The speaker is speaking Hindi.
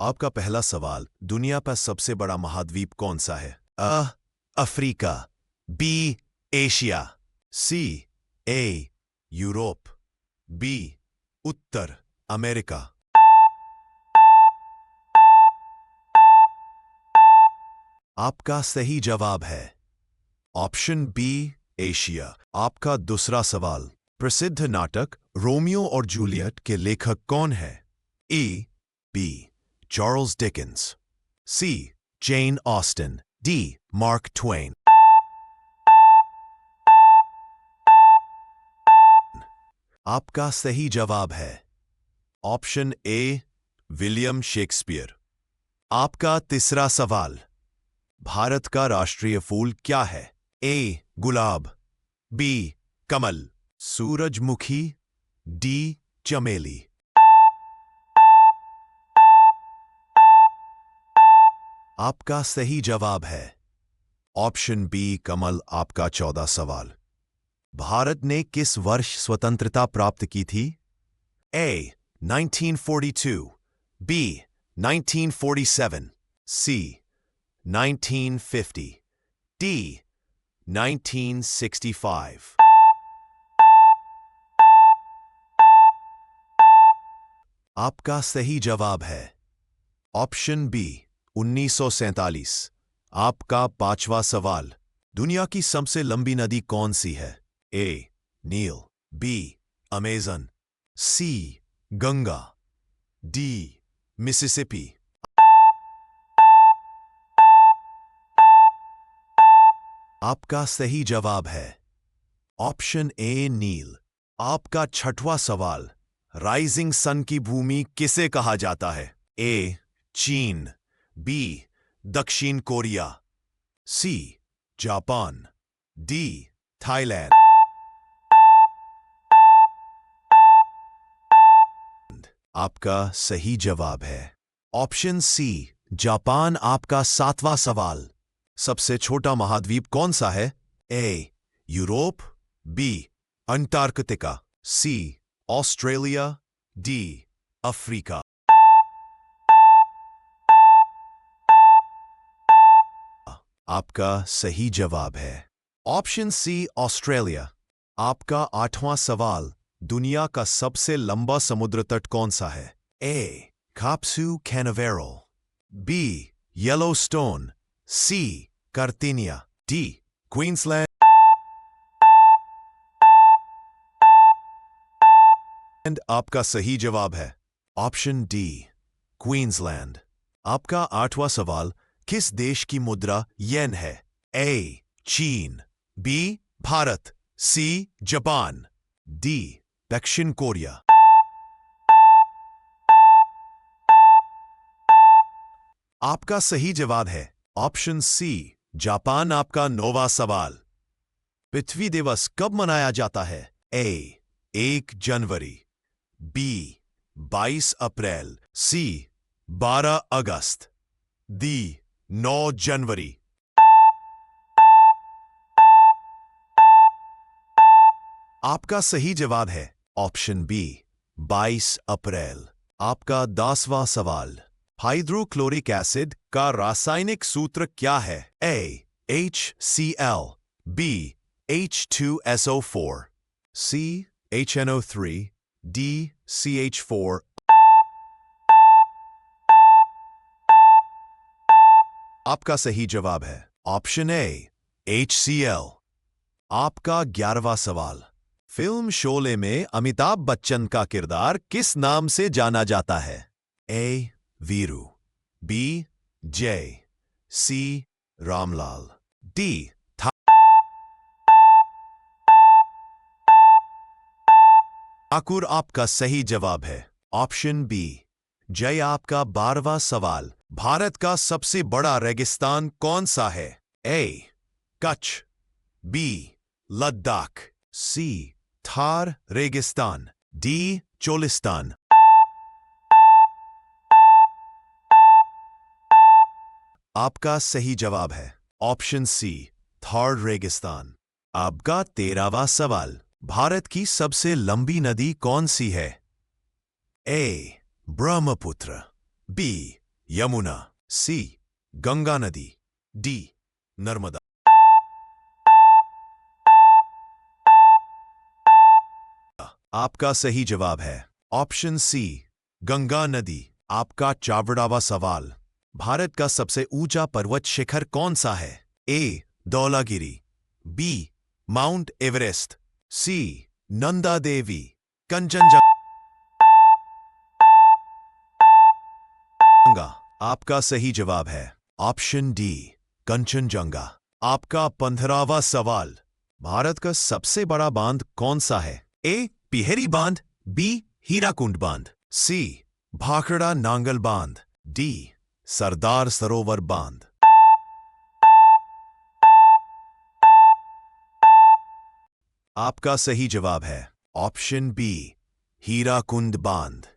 आपका पहला सवाल, दुनिया का सबसे बड़ा महाद्वीप कौन सा है? अफ्रीका, बी एशिया, सी ए यूरोप, बी उत्तर अमेरिका। आपका सही जवाब है ऑप्शन बी एशिया। आपका दूसरा सवाल, प्रसिद्ध नाटक रोमियो और जूलियट के लेखक कौन है? A B Charles Dickens, C Jane Austen, D Mark Twain. आपका सही जवाब है ऑप्शन ए विलियम शेक्सपियर। आपका तीसरा सवाल, भारत का राष्ट्रीय फूल क्या है? ए गुलाब, बी कमल, सूरजमुखी, डी चमेली। आपका सही जवाब है ऑप्शन बी कमल। आपका 14 सवाल, भारत ने किस वर्ष स्वतंत्रता प्राप्त की थी? ए 1942, बी 1947, सी 1950, डी 1965। आपका सही जवाब है ऑप्शन बी 1947। आपका पांचवा सवाल, दुनिया की सबसे लंबी नदी कौन सी है? ए नील, बी अमेजन, सी गंगा, डी मिसिसिपी। आपका सही जवाब है ऑप्शन ए नील। आपका छठवां सवाल, राइजिंग सन की भूमि किसे कहा जाता है? ए चीन, बी दक्षिण Korea, C Japan, D Thailand. आपका सही जवाब है ऑप्शन सी जापान। आपका सातवां सवाल, सबसे छोटा महाद्वीप कौन सा है? ए यूरोप, बी अंटार्कटिका, सी ऑस्ट्रेलिया, डी अफ्रीका। आपका सही जवाब है ऑप्शन सी ऑस्ट्रेलिया। आपका आठवां सवाल, दुनिया का सबसे लंबा समुद्र तट कौन सा है? ए काप्सू कैनावेरल, बी येलोस्टोन, सी कार्तिनिया, डी क्वींसलैंड। आपका सही जवाब है ऑप्शन डी क्वींसलैंड। आपका आठवां सवाल, किस देश की मुद्रा येन है? ए चीन, B Bharat, C Japan, D दक्षिण कोरिया। आपका सही जवाब है ऑप्शन सी जापान। आपका नौवां सवाल, पृथ्वी दिवस कब मनाया जाता है? ए 1 जनवरी, बी 22 अप्रैल, सी 12 अगस्त, डी 9 जनवरी। आपका सही जवाब है ऑप्शन बी 22 अप्रैल। आपका 10वां सवाल, हाइड्रोक्लोरिक एसिड का रासायनिक सूत्र क्या है? ए HCl, बी H2SO4, सी HNO3, डी CH4। आपका सही जवाब है ऑप्शन ए HCl। आपका 11वां सवाल, फिल्म शोले में अमिताभ बच्चन का किरदार किस नाम से जाना जाता है? ए वीरू, बी जय, सी रामलाल, डी ठाकुर। आपका सही जवाब है ऑप्शन बी जय। आपका 12वां सवाल, भारत का सबसे बड़ा रेगिस्तान कौन सा है? ए कच्छ, बी लद्दाख, सी थार रेगिस्तान, डी चोलिस्तान। आपका सही जवाब है ऑप्शन सी थार रेगिस्तान। आपका 13वां सवाल, भारत की सबसे लंबी नदी कौन सी है? ए ब्रह्मपुत्र, बी यमुना, सी गंगा नदी, डी नर्मदा। आपका सही जवाब है ऑप्शन सी गंगा नदी। आपका चावड़ावा सवाल, भारत का सबसे ऊंचा पर्वत शिखर कौन सा है? ए धौलागिरी, बी माउंट एवरेस्ट, सी नंदा देवी, कंचनजंगा। आपका सही जवाब है ऑप्शन डी कंचनजंगा। आपका 15वां सवाल, भारत का सबसे बड़ा बांध कौन सा है? ए पिहेरी बांध, बी हीराकुंड बांध, सी भाखड़ा नांगल बांध, डी सरदार सरोवर बांध। आपका सही जवाब है ऑप्शन बी हीराकुंड बांध।